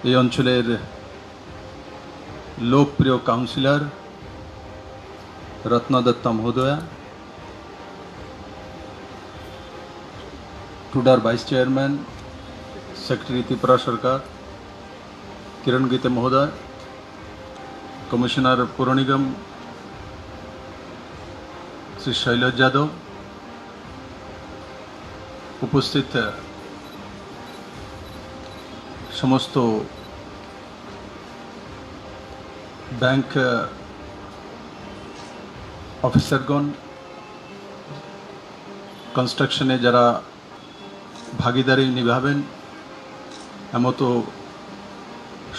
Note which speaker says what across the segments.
Speaker 1: এই অঞ্চলের লোকপ্রিয় কাউন্সিলর রত্না দত্তা মহোদয়া, টুডার ভাইস চেয়ারম্যান সেক্রেটারি ত্রিপুরা সরকার কিরণ গীতে মহোদয়, কমিশনার পৌর নিগম শ্রী শৈলজ যাদব, উপস্থিত সমস্ত ব্যাংক অফিসারগণ, কনস্ট্রাকশনে যারা ভাগিদারি নিভাবেন এমতো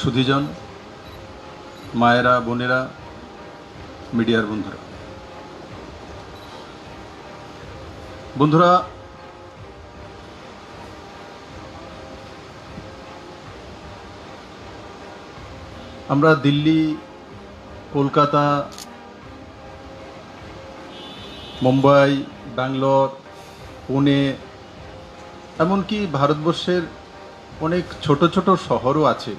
Speaker 1: সুধীজন, মায়েরা, বোনেরা, মিডিয়ার বন্ধুরা, আমরা দিল্লি, কলকাতা, মুম্বাই, ব্যাঙ্গালোর, পুনে, এমনকি ভারতবর্ষের অনেক ছোট ছোট শহরও আছে।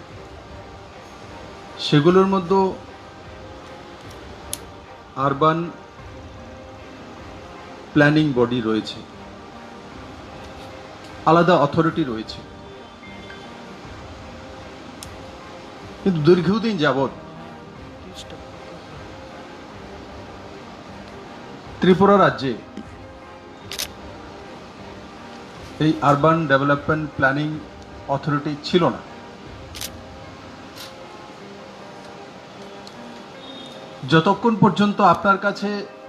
Speaker 1: সেগুলোর মধ্যে আরবান প্ল্যানিং বডি রয়েছে, আলাদা অথরিটি রয়েছে। কিন্তু দীর্ঘদিন যাবৎ ত্রিপুরা রাজ্যে এই আরবান ডেভেলপমেন্ট প্ল্যানিং অথরিটি ছিল না। যতক্ষণ পর্যন্ত আপনার কাছে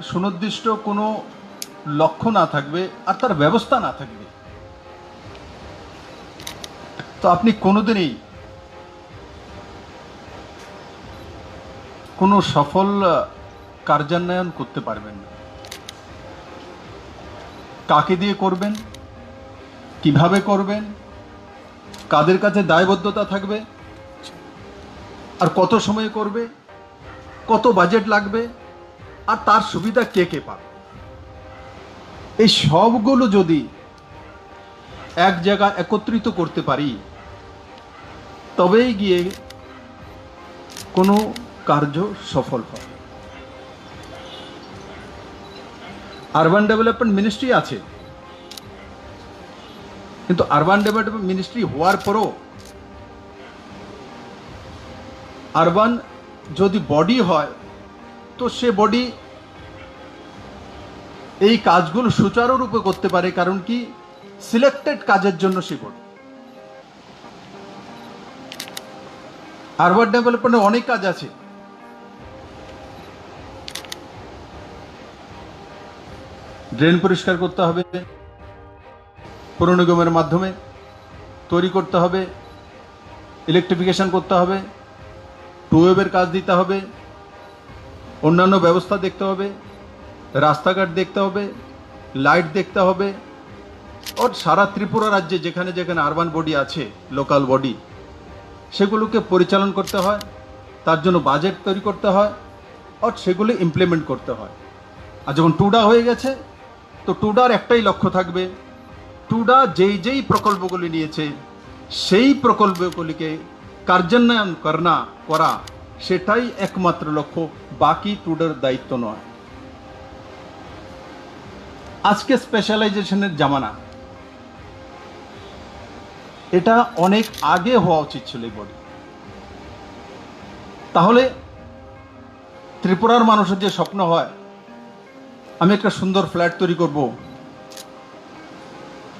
Speaker 1: সুনির্দিষ্ট কোনো লক্ষ্য না থাকবে আর তার ব্যবস্থা না থাকবে, তো আপনি কোনোদিনই কোনো সফল কার্যান্বয়ন করতে পারবেন না। কাকে দিয়ে করবেন, কিভাবে করবেন, কাদের কাছে দায়বদ্ধতা থাকবে, আর কত সময়ে করবে, কত বাজেট লাগবে, আর তার সুবিধা কে কে পাবে, এই সবগুলো যদি এক জায়গায় একত্রিত করতে পারি তবেই গিয়ে কোনো কার্য সফল হবে। আরবান ডেভেলপমেন্ট মিনিস্ট্রি আছে, কিন্তু আরবান ডেভেলপমেন্ট মিনিস্ট্রি হওয়ার পরও আরবান যদি বডি হয় তো সে বডি এই কাজগুলো সুচারুরূপে করতে পারে, কারণ কি সিলেক্টেড কাজের জন্য সে বডি। আরবান ডেভেলপমেন্টে অনেক কাজ আছে, ড্রেন পরিষ্কার করতে হবে, পৌর নিগমের মাধ্যমে তৈরি করতে হবে, ইলেকট্রিফিকেশন করতে হবে, টুয়েবের কাজ দিতে হবে, অন্যান্য ব্যবস্থা দেখতে হবে, রাস্তাঘাট দেখতে হবে, লাইট দেখতে হবে। আর সারা ত্রিপুরা রাজ্যে যেখানে যেখানে আরবান বডি আছে, লোকাল বডি, সেগুলোকে পরিচালন করতে হয়, তার জন্য বাজেট তৈরি করতে হয়, আর সেগুলো ইমপ্লিমেন্ট করতে হয়। আর যখন টুডা হয়ে গেছে তো টুডার একটাই লক্ষ্য থাকবে, টুডা যেই যেই প্রকল্পগুলি নিয়েছে সেই প্রকল্পগুলিকে কার্যান্বয়ন করা সেটাই একমাত্র লক্ষ্য, বাকি টুডার দায়িত্ব নয়। আজকে স্পেশালাইজেশনের জামানা, এটা অনেক আগে হওয়া উচিত ছিল এই বডি। তাহলে ত্রিপুরার মানুষের যে স্বপ্ন হয়, আমি একটা সুন্দর ফ্ল্যাট তৈরি করব,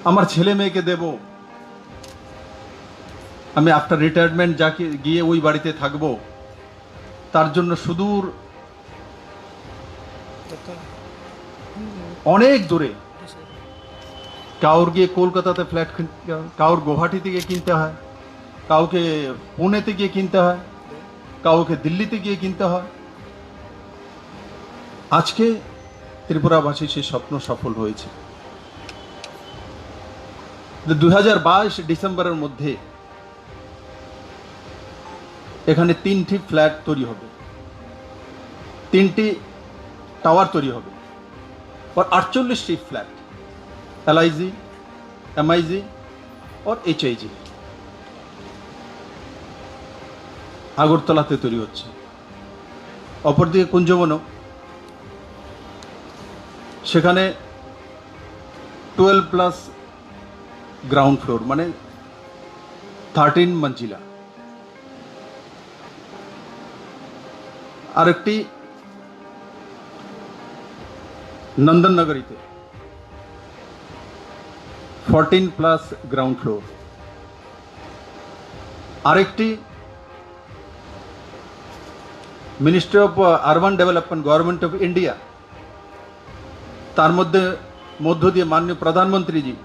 Speaker 1: আমার ছেলে মেয়েকে দেব, আমি আফটার রিটায়ারমেন্ট যাকে গিয়ে ওই বাড়িতে থাকবো, তার জন্য সুদূর অনেক দূরে, কাউর গিয়ে কলকাতাতে ফ্ল্যাট, কাউর গুয়াহাটিতে গিয়ে কিনতে হয়, কাউকে পুনেতে গিয়ে কিনতে হয়, কাউকে দিল্লিতে গিয়ে কিনতে হয়। আজকে ত্রিপুরাবাসী সেই স্বপ্ন সফল হয়েছে। 2022 ডিসেম্বরের মধ্যে এখানে 3টি ফ্ল্যাট তৈরি হবে, 3টি টাওয়ার তৈরি হবে, और 48টি ফ্ল্যাট LIG, MIG और HIG। আগরতলাতে তৈরি হচ্ছে। অপরদিকে কুঞ্জবন, সেখানে 12+ গ্রাউন্ড ফ্লোর, মানে 13 মঞ্জিলা। আরেকটি নন্দননগরীতে 14+ গ্রাউন্ড ফ্লোর। আরেকটি ministry of urban development, government of India, তার মধ্য দিয়ে মাননীয় প্রধানমন্ত্রীজি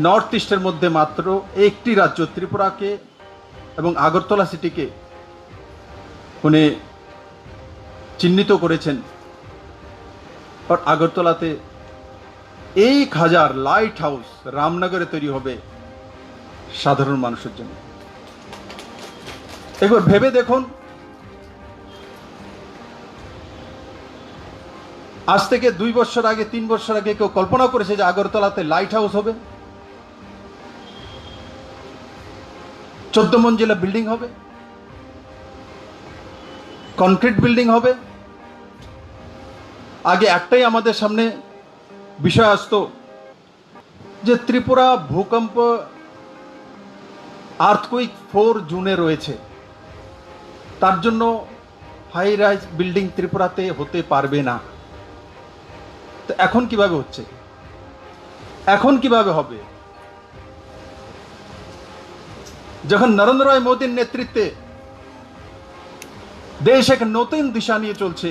Speaker 1: নর্থ ইস্টের মধ্যে মাত্র একটি রাজ্য ত্রিপুরাকে এবং আগরতলা সিটিকে উনি চিহ্নিত করেছেন। আর আগরতলাতে 1000 লাইট হাউস রামনগরে তৈরি হবে সাধারণ মানুষের জন্য। একবার ভেবে দেখুন, আজ থেকে 2 বছর আগে, 3 বছর আগে কেউ কল্পনা করেছে যে আগরতলাতে লাইট হাউস হবে, 14 মঞ্জিলা বিল্ডিং হবে, কনক্রিট বিল্ডিং হবে? আগে একটাই আমাদের সামনে বিষয় আসতো যে ত্রিপুরা ভূকম্প আর্থকুইক 4 জুনে রয়েছে, তার জন্য হাই রাইজ বিল্ডিং ত্রিপুরাতে হতে পারবে না। তো এখন কিভাবে হচ্ছে, এখন কিভাবে হবে? যখন নরেন্দ্র ভাই মোদীর নেতৃত্বে দেশ এক নতুন দিশা নিয়ে চলছে,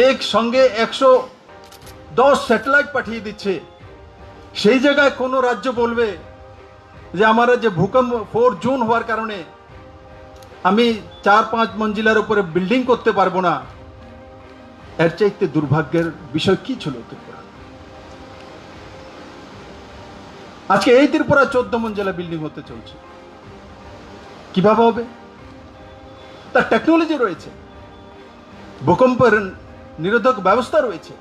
Speaker 1: এক সঙ্গে 110 স্যাটেলাইট পাঠিয়ে দিচ্ছে, সেই জায়গায় কোনো রাজ্য বলবে যে আমার যে ভূকম্প 4 জুন হওয়ার কারণে আমি 4-5 মঞ্জিলার উপরে বিল্ডিং করতে পারবো না, এর চাইতে দুর্ভাগ্যের বিষয় কি ছিল ত্রিপুরা? আজকে এই ত্রিপুরা 14 মঞ্জিলা বিল্ডিং হতে চলছে, কিভাবে হবে? তার টেকনোলজি রয়েছে, ভূকম্পের নিরোধক ব্যবস্থা রয়েছে।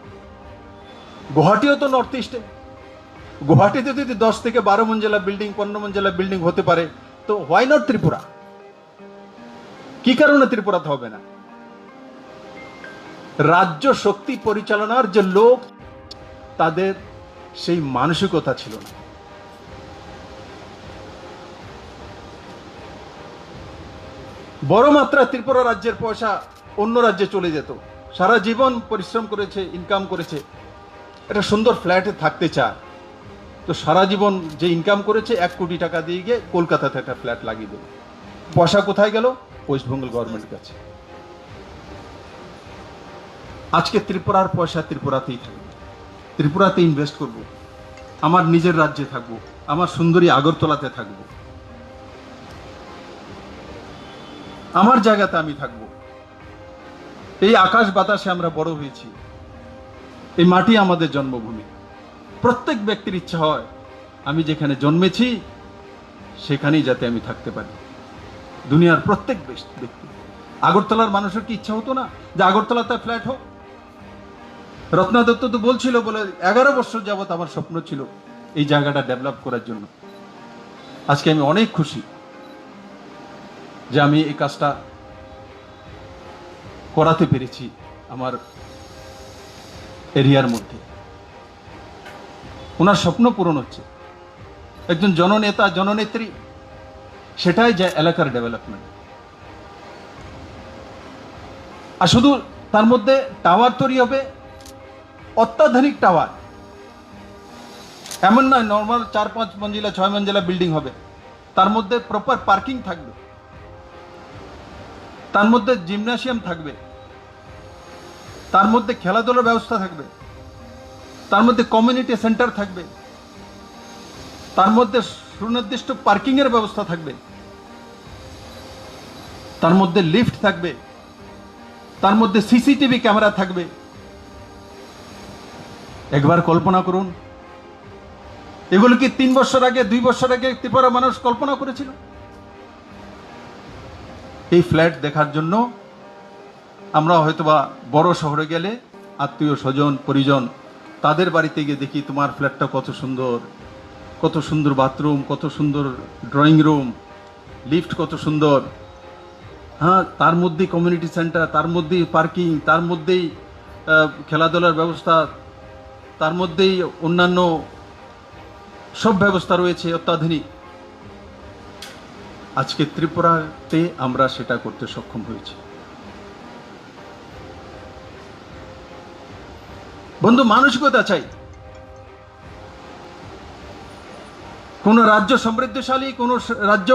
Speaker 1: গুয়াহাটিও তো নর্থ ইস্টে, গুয়াহাটিতে যদি 10 থেকে 12 মঞ্জিলা বিল্ডিং, 15 মঞ্জিলা বিল্ডিং হতে পারে, তো হোয়াই নট ত্রিপুরা? কি কারণে ত্রিপুরাতে হবে না? রাজ্য শক্তি পরিচালনার যে লোক, তাদের সেই মানসিকতা ছিল না। বড় মাত্রা ত্রিপুরা রাজ্যের পয়সা অন্য রাজ্যে চলে যেত, সারা জীবন পরিশ্রম করেছে, ইনকাম করেছে, একটা সুন্দর ফ্ল্যাটে থাকতে চায়, তো সারা জীবন যে ইনকাম করেছে 1 কোটি টাকা দিয়ে গিয়ে কলকাতাতে একটা ফ্ল্যাট লাগিয়ে দেবে। পয়সা কোথায় গেল? ওয়েস্ট বেঙ্গল গভর্নমেন্টের কাছে। আজকে ত্রিপুরার পয়সা ত্রিপুরাতেই থাকবে, ত্রিপুরাতে ইনভেস্ট করব, আমার নিজের রাজ্যে থাকবো, আমার সুন্দরী আগরতলাতে থাকবো, আমার জায়গাতে আমি থাকবো। এই আকাশ বাতাসে আমরা বড় হয়েছি, এই মাটি আমাদের জন্মভূমি। প্রত্যেক ব্যক্তির ইচ্ছা হয় আমি যেখানে জন্মেছি সেখানেই যাতে আমি থাকতে পারি। দুনিয়ার প্রত্যেক ব্যক্তি, আগরতলার মানুষের কি ইচ্ছা হতো না যে আগরতলাতে ফ্ল্যাট হোক? রত্না দত্ত তো বলছিল, বলে 11 বছর যাবত আমার স্বপ্ন ছিল এই জায়গাটা ডেভেলপ করার জন্য। আজকে আমি অনেক খুশি যে আমি এই কাজটা করাতে পেরেছি আমার এরিয়ার মধ্যে। ওনার স্বপ্ন পূরণ হচ্ছে, একজন জননেতা, জননেত্রী, সেটাই যে এলাকার ডেভেলপমেন্ট। আর শুধু তার মধ্যে টাওয়ার তৈরি হবে, অত্যাধুনিক টাওয়ার, এমন নয় নর্মাল 4-5 মঞ্জিলা 6 মঞ্জিলা বিল্ডিং হবে, তার মধ্যে প্রপার পার্কিং থাকবে, তার মধ্যে জিমনাসিয়াম থাকবে, তার মধ্যে খেলাধুলার ব্যবস্থা থাকবে, তার মধ্যে কমিউনিটি সেন্টার থাকবে, তার মধ্যে সুনির্দিষ্ট পার্কিং এর ব্যবস্থা থাকবে, তার মধ্যে লিফট থাকবে, তার মধ্যে সিসিটিভি ক্যামেরা থাকবে। একবার কল্পনা করুন, এগুলো কি 3 বছর আগে, 2 বছর আগে ত্রিপুরা মানুষ কল্পনা করেছিল? এই ফ্ল্যাট দেখার জন্য আমরা হয়তোবা বড় শহরে গেলে আত্মীয় স্বজন পরিজন তাদের বাড়িতে গিয়ে দেখি তোমার ফ্ল্যাটটা কত সুন্দর, কত সুন্দর বাথরুম, কত সুন্দর ড্রয়িং রুম, লিফট কত সুন্দর, হ্যাঁ, তার মধ্যেই কমিউনিটি সেন্টার, তার মধ্যেই পার্কিং, তার মধ্যেই খেলাধুলার ব্যবস্থা, তার মধ্যেই অন্যান্য সব ব্যবস্থা রয়েছে অত্যাধুনিক। আজকে ত্রিপুরাতে আমরা সেটা করতে সক্ষম হয়েছি। বন্ধু, মানসিকতা চাই। কোন রাজ্য সমৃদ্ধশালী, কোন রাজ্য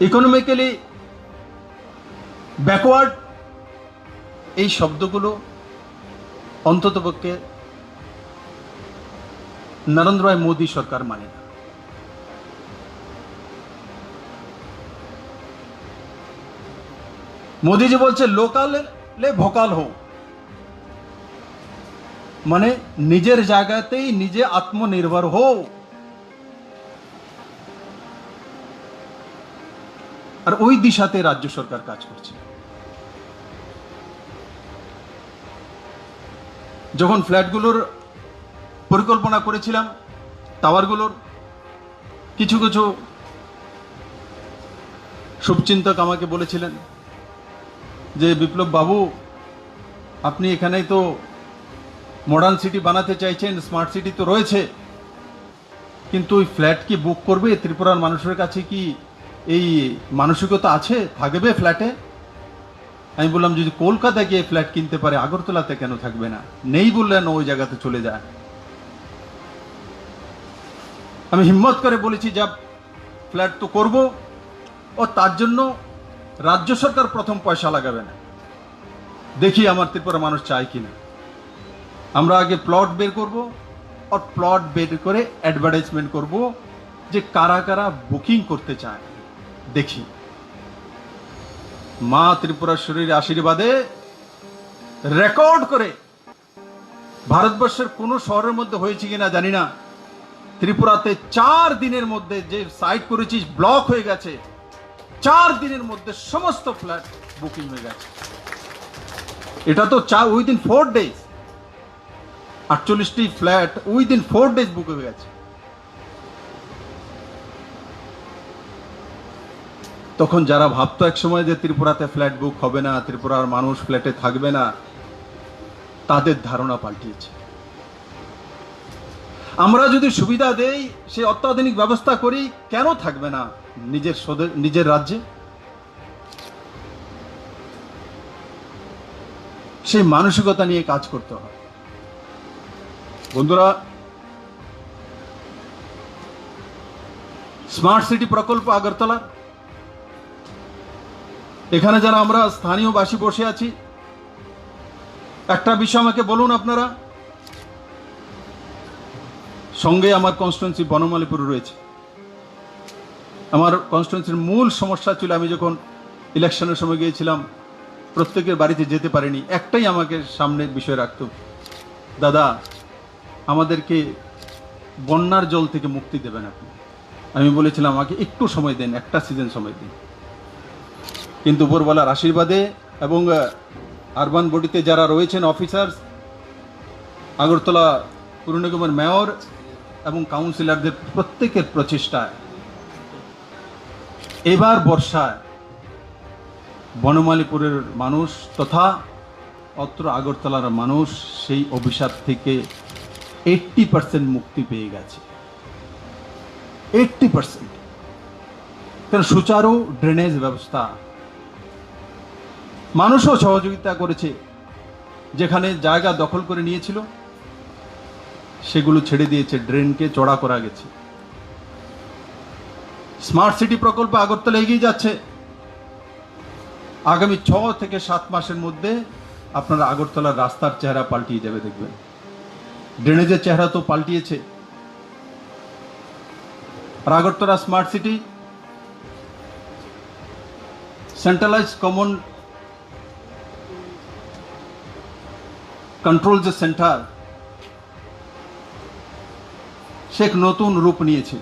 Speaker 1: ইকোনমিক্যালি ব্যাকওয়ার্ড, এই শব্দগুলো অন্ততপক্ষে নরেন্দ্র ভাই মোদী সরকার মানে না। মোদীজি বলছে লোকালে ভোকাল হো, মানে নিজের জায়গাতেই নিজে আত্মনির্ভর হো। আর ওই দিশাতে রাজ্য সরকার কাজ করছে। যখন ফ্ল্যাটগুলোর পরিকল্পনা করেছিলাম, টাওয়ারগুলোর, কিছু কিছু শুভচিন্তক আমাকে বলেছিলেন যে বিপ্লব বাবু, আপনি এখানেই তো মডার্ন সিটি বানাতে চাইছেন, স্মার্ট সিটি তো রয়েছে, কিন্তু ওই ফ্ল্যাট কি বুক করবে? ত্রিপুরার মানুষের কাছে কি এই মানসিকতা আছে, থাকবে ফ্ল্যাটে? আমি বললাম, যদি কলকাতায় গিয়ে ফ্ল্যাট কিনতে পারে, আগরতলাতে কেন থাকবে না? নেই বললেন ওই জায়গাতে চলে যায়। আমি হিম্মত করে বলেছি, যা ফ্ল্যাট তো করব, ও তার জন্য রাজ্য সরকার প্রথম পয়সা লাগাবে না, দেখি আমার ত্রিপুরা মানুষ চায় কিনা। আমরা আগে প্লট বের করব, আর প্লট বের করে অ্যাডভার্টাইজমেন্ট করব যে কারা কারা বুকিং করতে চায়, দেখি। মা ত্রিপুরাশ্বরীর আশীর্বাদে রেকর্ড করে, ভারতবর্ষের কোন শহরের মধ্যে হয়েছে কিনা জানি না, ত্রিপুরাতে 4 দিনের মধ্যে যে সাইট করেছিস ব্লক হয়ে গেছে, 4 দিনের মধ্যে সমস্ত ফ্ল্যাট বুকিং হয়ে গেছে। এটা তো উইদিন 4 ডেজ, 48টি ফ্ল্যাট উইদিন 4 ডেজ বুক হয়ে গেছে। তখন যারা ভাবতো একসময় যে ত্রিপুরাতে ফ্ল্যাট বুক হবে না, ত্রিপুরার মানুষ ফ্ল্যাটে থাকবে না, তাদের ধারণা পাল্টিয়েছে। আমরা যদি সুবিধা দেই, সে অত্যাধুনিক ব্যবস্থা করি, কেন থাকবে না নিজের রাজ্যে? সেই মানসিকতা নিয়ে কাজ করতে হয়। বন্ধুরা, স্মার্ট সিটি প্রকল্প আগরতলা, এখানে যারা আমরা স্থানীয় বাসী বসে আছি, একটা বিষয় আমাকে বলুন আপনারা, সঙ্গে আমার কনস্টিটুয়েন্সি বনমালীপুর রয়েছে। আমার কনস্টিটুয়েন্সির মূল সমস্যা ছিল, আমি যখন ইলেকশনের সময় গিয়েছিলাম, প্রত্যেকের বাড়িতে যেতে পারিনি, একটাই আমাকে সামনে বিষয় রাখতো, দাদা আমাদেরকে বন্যার জল থেকে মুক্তি দেবেন আপনি। আমি বলেছিলাম আমাকে একটু সময় দেন, একটা সিজন সময় দিন। কিন্তু উপরওয়ালার আশীর্বাদে এবং আরবান বডিতে যারা রয়েছেন অফিসার্স, আগরতলা পুর নিগমের মেয়র এবং কাউন্সিলরদের প্রত্যেকের প্রচেষ্টায় এবার বর্ষায় বনমালীপুরের মানুষ তথা অত্র আগরতলার মানুষ সেই অভিশাপ থেকে 80% মুক্তি পেয়ে গেছে। 80%। কারণ সুচারু ড্রেনেজ ব্যবস্থা, মানুষও সহযোগিতা করেছে। যেখানে জায়গা দখল করে নিয়েছিল সেগুলো ছেড়ে দিয়েছে, ড্রেনকে চড়া করা গেছে। স্মার্ট সিটি প্রকল্প আগরতলা এগিয়ে যাচ্ছে। আগামী 6 থেকে 7 মাসের মধ্যে আপনারা আগরতলার রাস্তার চেহারা পাল্টিয়ে যাবে, দেখবেন। ড্রেনেজের চেহারা তো পাল্টিয়েছে। আর Agartala smart city centralise common control যে সেন্টার, সে এক নতুন রূপ নিয়েছে।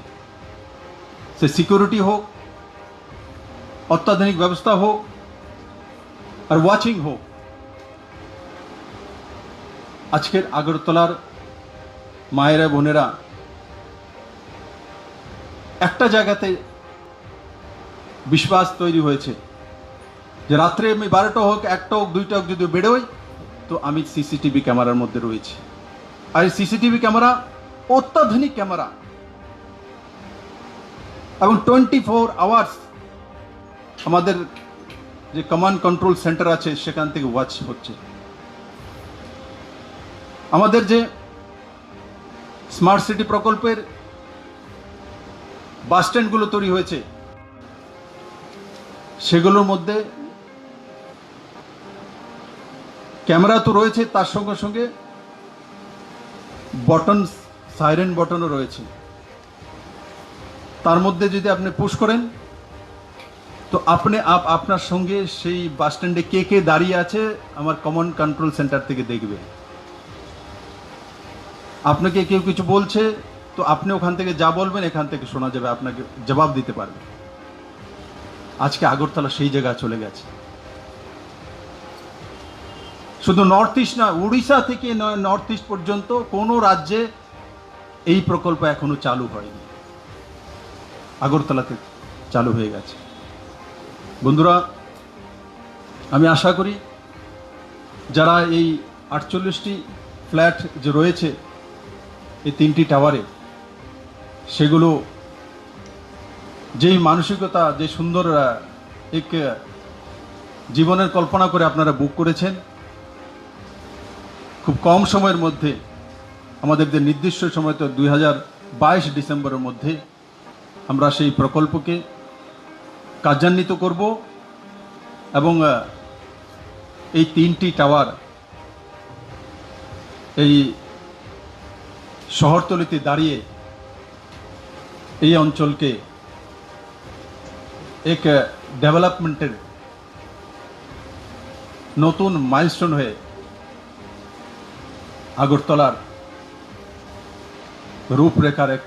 Speaker 1: সে সিকিউরিটি হোক, অত্যাধুনিক ব্যবস্থা হোক, আর ওয়াচিং হোক, আজকের আগরতলার মায়েরা বোনেরা একটা জায়গাতে বিশ্বাস তৈরি হয়েছে যে রাত্রে আমি 12টা হোক, 1টা হোক, 2টা হোক, যদি বেরোই তো আমি সিসিটিভি ক্যামেরার মধ্যে রয়েছি। আর সিসিটিভি ক্যামেরা অত্যাধুনিক ক্যামেরা, এবং 24 আওয়ার্স আমাদের যে কমান্ড কন্ট্রোল সেন্টার আছে সেখান থেকে ওয়াচ হচ্ছে। আমাদের যে স্মার্ট সিটি প্রকল্পের বাস স্ট্যান্ডগুলো তৈরি হয়েছে সেগুলোর মধ্যে ক্যামেরা তো রয়েছে, তার সঙ্গে সঙ্গে বটন, সাইরেন বটনও রয়েছে। তার মধ্যে যদি আপনি পুশ করেন তো আপনি আপনার সঙ্গে সেই বাস স্ট্যান্ডে কে কে দাঁড়িয়ে আছে আমার কমান্ড কন্ট্রোল সেন্টার থেকে দেখবে। আপনাকে কেউ কিছু বলছে তো আপনি ওখান থেকে যা বলবেন এখান থেকে শোনা যাবে, আপনাকে জবাব দিতে পারবে। আজকে আগরতলা সেই জায়গায় চলে গেছে। শুধু নর্থ ইস্ট না, উড়িষ্যা থেকে নর্থ ইস্ট পর্যন্ত কোনো রাজ্যে এই প্রকল্প এখনো চালু হয়নি, আগরতলাতে চালু হয়ে গেছে। বন্ধুরা, আমি আশা করি যারা এই 48টি ফ্ল্যাট যে রয়েছে এই 3টি টাওয়ারে, সেগুলো যেই মানসিকতা, যে সুন্দর এক জীবনের কল্পনা করে আপনারা বুক করেছেন, খুব কম সময়ের মধ্যে, আমাদের যে নির্দিষ্ট সময় তো 2022 ডিসেম্বরের মধ্যে আমরা সেই প্রকল্পকে কার্যান্বিত করব এবং এই 3টি টাওয়ার এই শহরতলিতে দাঁড়িয়ে এই অঞ্চলকে এক ডেভেলপমেন্টের নতুন মাইলস্টোন হয়ে আগরতলার রূপরেখার এক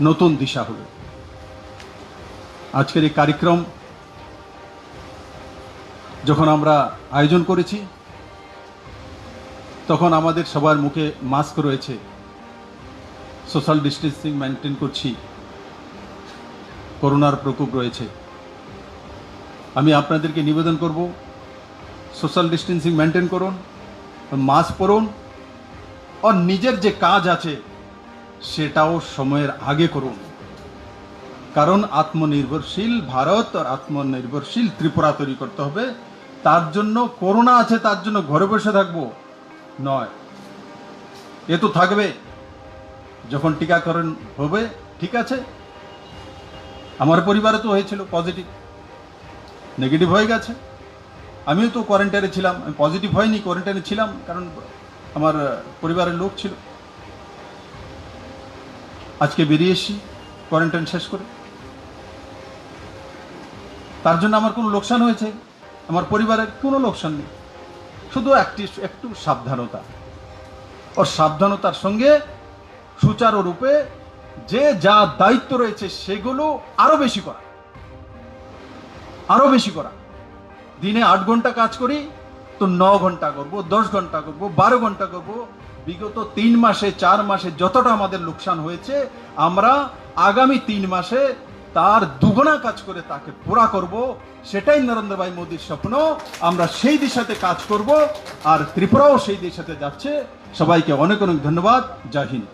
Speaker 1: নতুন দিশা হবে। আজকের এই কার্যক্রম যখন আমরা আয়োজন করেছি তখন আমাদের সবার মুখে মাস্ক রয়েছে, সোশ্যাল ডিস্টেন্সিং মেনটেন করছি, করোনার প্রকোপ রয়েছে। আমি আপনাদেরকে নিবেদন করব, সোশ্যাল ডিস্টেন্সিং মেনটেন করুন, মাস্ক পরুন, আর নিজের যে কাজ আছে সেটাও সময়ের আগে করুন। কারণ আত্মনির্ভরশীল ভারত আর আত্মনির্ভরশীল ত্রিপুরা তৈরি করতে হবে। তার জন্য করোনা আছে তার জন্য ঘরে বসে থাকবো নয়, এ তো থাকবে। যখন টিকাকরণ হবে, ঠিক আছে, আমার পরিবারে তো হয়েছিল পজিটিভ, নেগেটিভ হয়ে গেছে, আমিও তো কোয়ারেন্টাইনে ছিলাম, আমি পজিটিভ হয়নি, কোয়ারেন্টাইনে ছিলাম, কারণ আমার পরিবারের লোক ছিল। আজকে বেরিয়ে এসেছি কোয়ারেন্টাইন শেষ করে। তার জন্য আমার কোনো লোকসান হয়েছে? আমার পরিবারের কোনো লোকসান নেই, শুধু একটু সাবধানতা, ও সাবধানতার সঙ্গে সুচারুরূপে যে যা দায়িত্ব রয়েছে সেগুলো আরো বেশি করা। দিনে 8 ঘন্টা কাজ করি তো 9 ঘন্টা করব, 10 ঘন্টা করব, 12 ঘন্টা করব। বিগত 3 মাসে 4 মাসে যতটা আমাদের লোকসান হয়েছে, আমরা আগামী 3 মাসে তার দুগুণা কাজ করে তাকে পুরা করব। সেটাই নরেন্দ্র ভাই মোদীর স্বপ্ন। আমরা সেই দিশাতে কাজ করব, আর ত্রিপুরাও সেই দিশাতে যাচ্ছে। সবাইকে অনেক অনেক ধন্যবাদ। জয় হিন্দ।